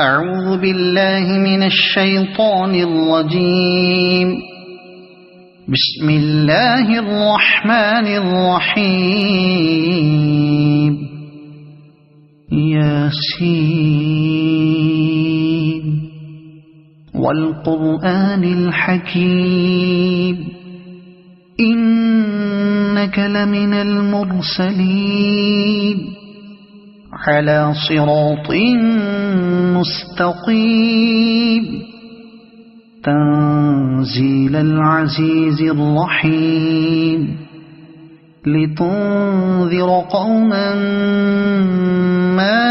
أعوذ بالله من الشيطان الرجيم. بسم الله الرحمن الرحيم. ياسين والقرآن الحكيم إنك لمن المرسلين على صراط مستقيم تنزيل العزيز الرحيم لتنذر قوما ما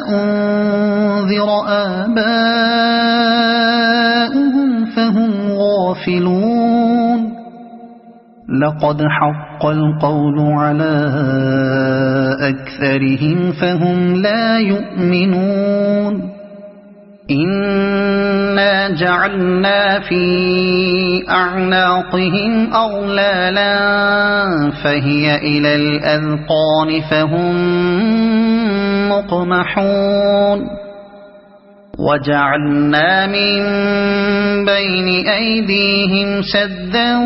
أنذر آباؤهم فهم غافلون. لقد حق القول على أكثرهم فهم لا يؤمنون. إنا جعلنا في أعناقهم أغلالا فهي إلى الأذقان فهم مقمحون. وجعلنا من بين أيديهم سدا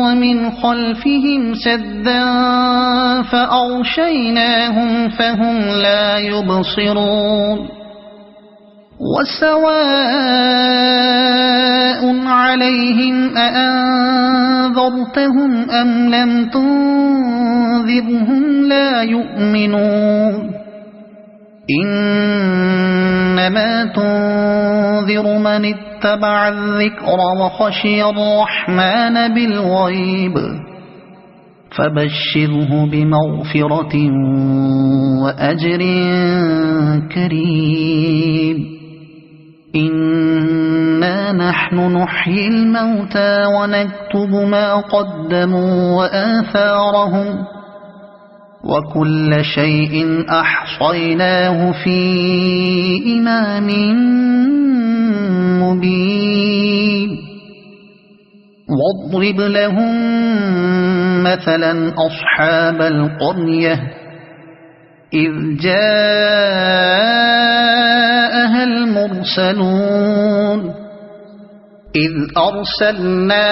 ومن خلفهم سدا فأغشيناهم فهم لا يبصرون. وسواء عليهم أأنذرتهم أم لم تنذرهم لا يؤمنون. إنما تنذر من اتبع الذكر وخشي الرحمن بالغيب فبشره بمغفرة وأجر كريم. إنا نحن نحيي الموتى ونكتب ما قدموا وآثارهم وكل شيء أحصيناه في إمام مبين. واضرب لهم مثلا أصحاب القرية إذ جاءها المرسلون إذ أرسلنا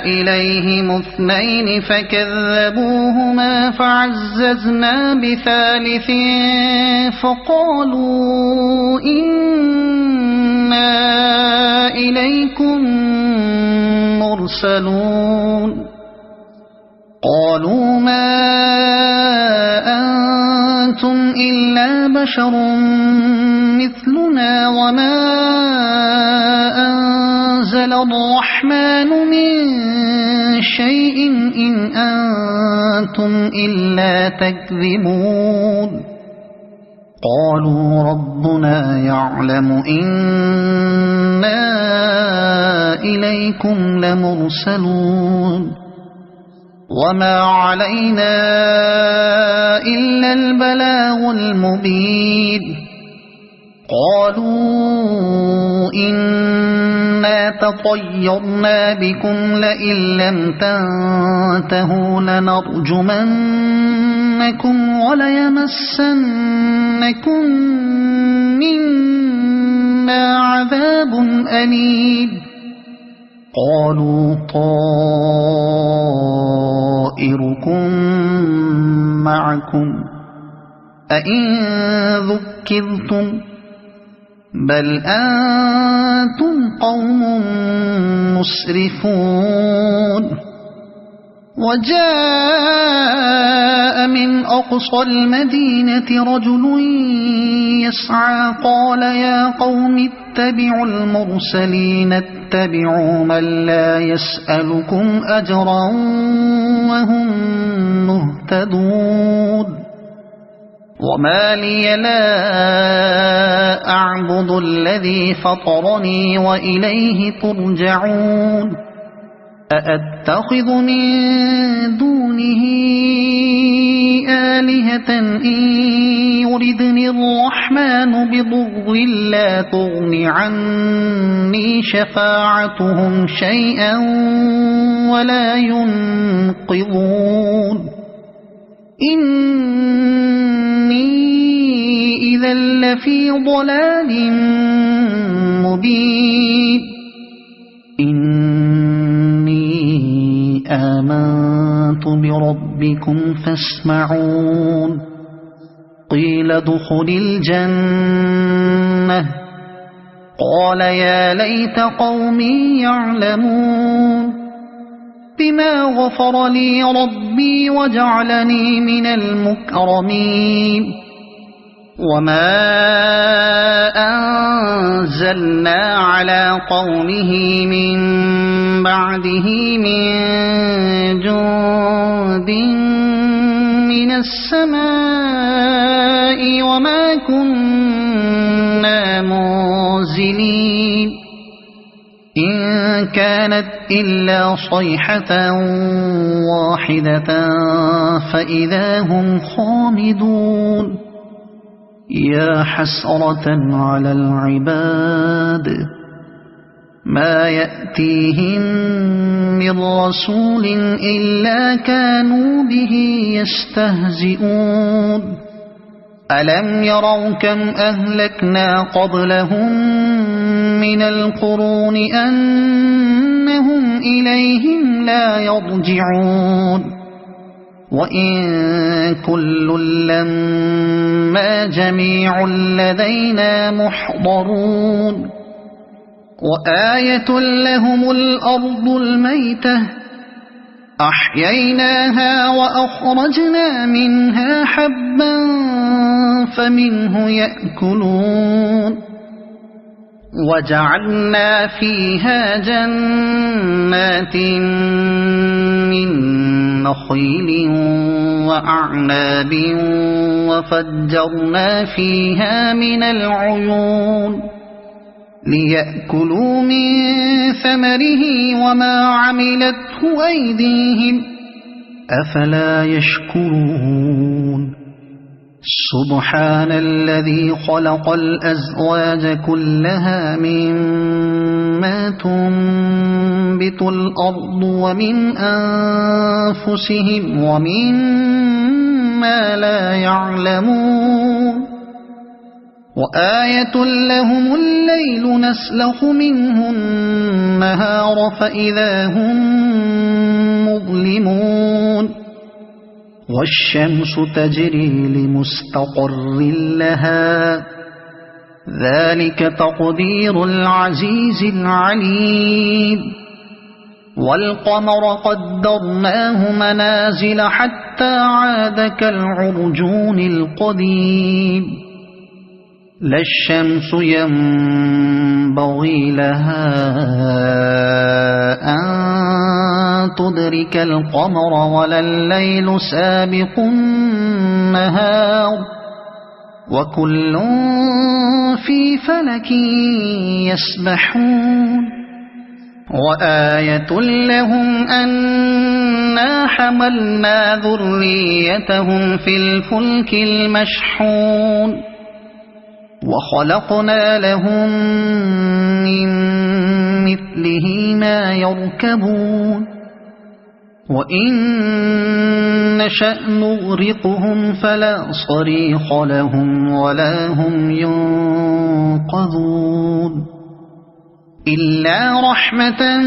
إليهم اثنين فكذبوهما فعززنا بثالث فقالوا إنا إليكم مرسلون. قالوا ما أنتم إلا بشر مثلنا وما أنزل الرحمن من شيء إن أنتم إلا تكذبون. قالوا ربنا يعلم إنا إليكم لمرسلون وما علينا إلا البلاغ المبين. قالوا إنا تطيرنا بكم لئن لم تنتهوا لنرجمنكم وليمسنكم منا عذاب أليم. قالوا طائركم معكم أئن ذكرتم بل أنتم قوم مسرفون. وجاء من أقصى المدينة رجل يسعى قال يا قوم اتبعوا المرسلين اتبعوا من لا يسألكم أجرا وهم مهتدون. وما لي لا أعبد الذي فطرني وإليه ترجعون. أأتخذ من دونه آلهة إن يردني الرحمن بضر لا تغن عني شفاعتهم شيئا ولا ينقذون. إني إذا لفي ضلال مبين إني آمنت بربكم فاسمعون قيل ادخل الجنة قال يا ليت قومي يعلمون بما غفر لي ربي وجعلني من المكرمين وما أنزلنا على قومه من بعده من جند من السماء وما كنا منزلين إن كانت إلا صيحة واحدة فإذا هم خامدون يا حسرة على العباد ما يأتيهم من رسول إلا كانوا به يستهزئون ألم يروا كم أهلكنا قبلهم من القرون أنهم إليهم لا يرجعون وإن كل لما جميع لدينا محضرون وآية لهم الأرض الميتة أحييناها وأخرجنا منها حبا فمنه يأكلون وجعلنا فيها جنات من نخيل وأعناب وفجرنا فيها من العيون ليأكلوا من ثمره وما عملته أيديهم أفلا يشكرون سبحان الذي خلق الأزواج كلها مما تنبت الأرض ومن أنفسهم ومما لا يعلمون وآية لهم الليل نسلخ منه النهار فإذا هم مظلمون والشمس تجري لمستقر لها ذلك تقدير العزيز العليم والقمر قدرناه منازل حتى عاد كالعرجون القديم لا الشمس ينبغي لها أن تدرك القمر ولا الليل سابق النهار وكل في فلك يسبحون وآية لهم أنا حملنا ذريتهم في الفلك المشحون وخلقنا لهم من مثله ما يركبون وإن نشأ نغرقهم فلا صريخ لهم ولا هم ينقذون إلا رحمة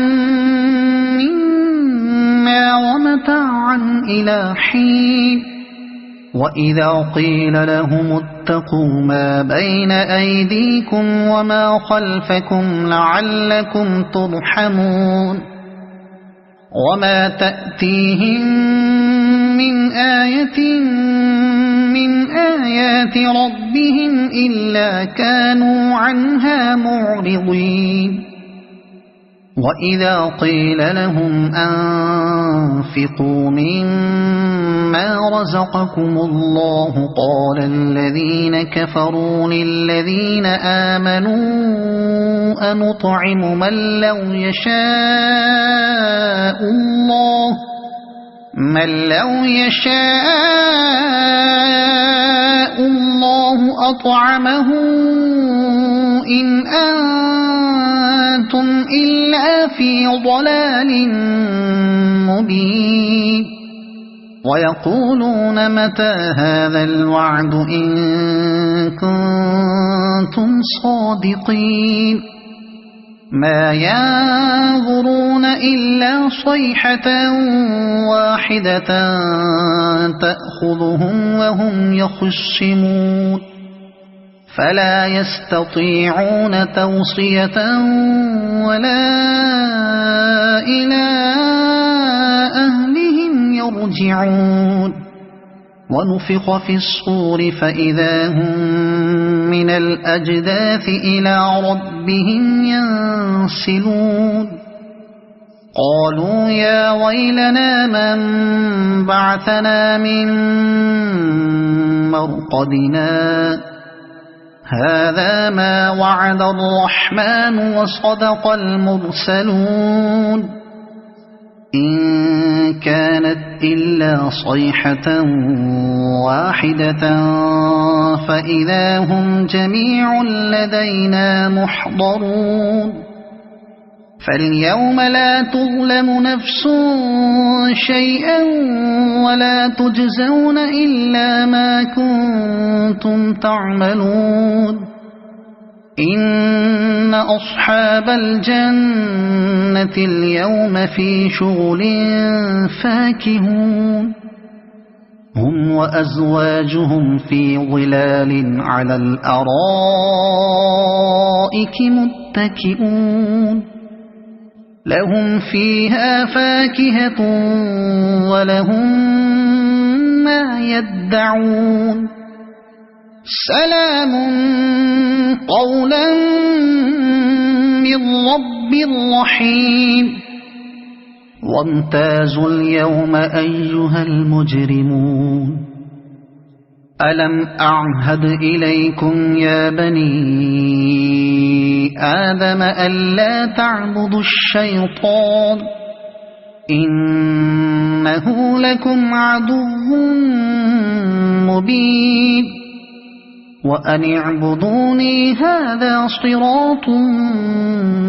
منا ومتاعا إلى حين وإذا قيل لهم اتقوا ما بين أيديكم وما خلفكم لعلكم ترحمون وما تأتيهم من آية من آيات ربهم إلا كانوا عنها معرضين وإذا قيل لهم أنفقوا مما رزقكم الله قال الذين كفروا للذين آمنوا أنطعم من لو يشاء الله أطعمه إن أنتم إلا في ضلال مبين ويقولون متى هذا الوعد إن كنتم كنتم صادقين ما ينظرون إلا صيحة واحدة تأخذهم وهم يخصمون فلا يستطيعون توصية ولا إلى أهلهم يرجعون ونفخ في الصور فإذا هم من الأجداث إلى ربهم ينسلون قالوا يا ويلنا من بعثنا من مرقدنا هذا ما وعد الرحمن وصدق المرسلون إن كانت إلا صيحة واحدة فإذا هم جميع لدينا محضرون فاليوم لا تظلم نفس شيئا ولا تجزون إلا ما كنتم تعملون إن أصحاب الجنة اليوم في شغل فاكهون هم وأزواجهم في ظلال على الأرائك متكئون لهم فيها فاكهة ولهم ما يدعون سلام قولا من رب رحيم وامتازوا اليوم أيها المجرمون ألم أعهد إليكم يا بني آدم ألا تعبدوا الشيطان إنه لكم عدو مبين وأن اعبدوني هذا صراط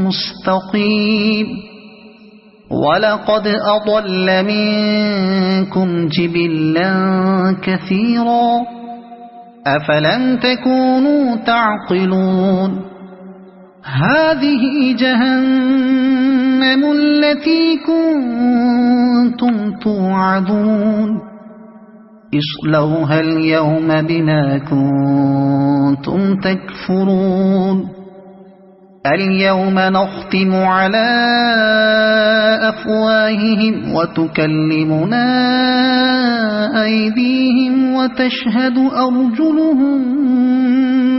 مستقيم ولقد أضل منكم جبلا كثيرا أفلم تكونوا تعقلون هذه جهنم التي كنتم توعدون اصلوها اليوم بما كنتم تكفرون اليوم نختم على أفواههم وتكلمنا أيديهم وتشهد أرجلهم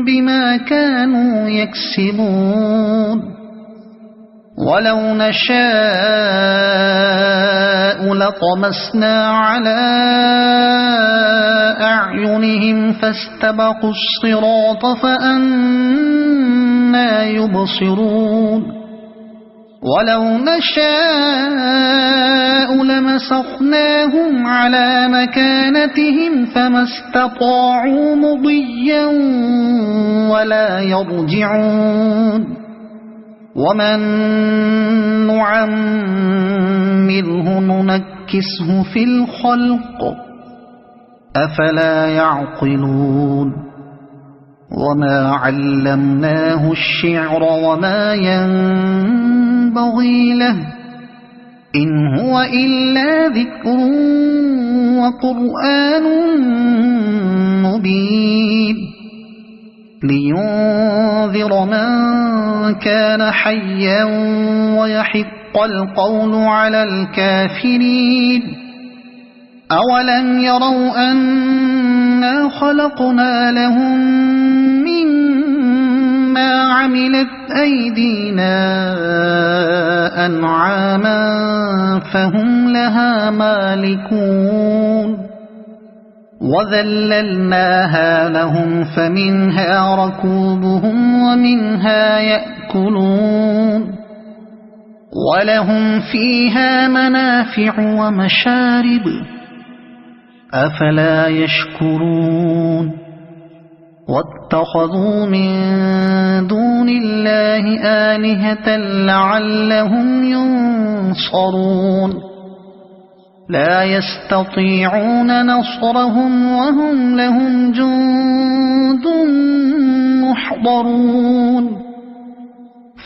بما كانوا يكسبون ولو نشاء لطمسنا على أعينهم فاستبقوا الصراط فأنى يبصرون ولو نشاء لمسخناهم على مكانتهم فما استطاعوا مضيا ولا يرجعون ومن نعمره ننكسه في الخلق أفلا يعقلون وما علمناه الشعر وما ينبغي له إن هو إلا ذكر وقرآن مبين لينذر من كان حيا ويحق القول على الكافرين أولم يروا أنا خلقنا لهم مما عملت أيدينا أنعاما فهم لها مالكون وذللناها لهم فمنها ركوبهم ومنها يأكلون ولهم فيها منافع ومشارب أفلا يشكرون واتخذوا من دون الله آلهة لعلهم ينصرون لا يستطيعون نصرهم وهم لهم جند يحضرون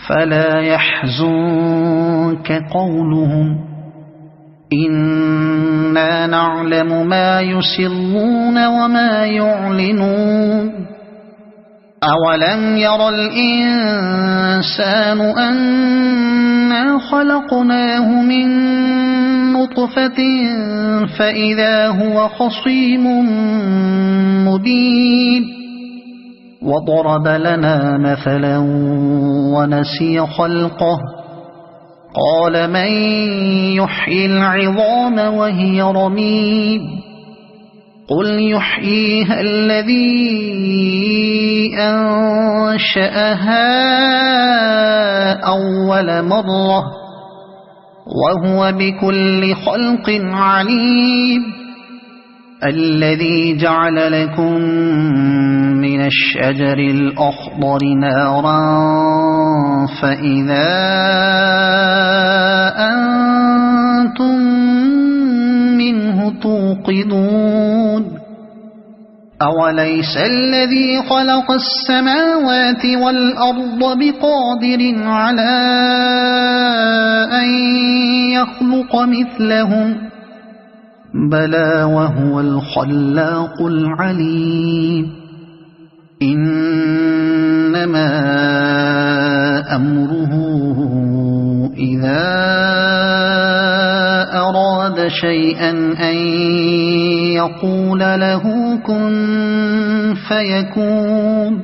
فلا يحزنك قولهم إنا نعلم ما يسرون وما يعلنون أولم ير الإنسان أنا خلقناه من نطفة فإذا هو خصيم مبين وضرب لنا مثلا ونسي خلقه قال من يحيي العظام وهي رميم قل يحييها الذي أنشأها أول مرة وهو بكل خلق عليم الذي جعل لكم من الشجر الأخضر نارا فإذا أنتم منه توقدون أوليس الذي خلق السماوات والأرض بقادر على أن يخلق مثلهم بلى وهو الخلاق العليم إنما أمره إذا أراد شيئا أن يقول له كن فيكون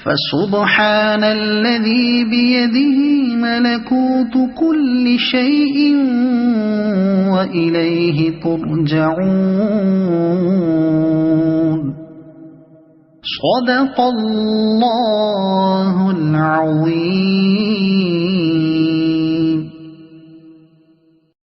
فسبحان الذي بيده ملكوت كل شيء وإليه ترجعون صدق الله العظيم.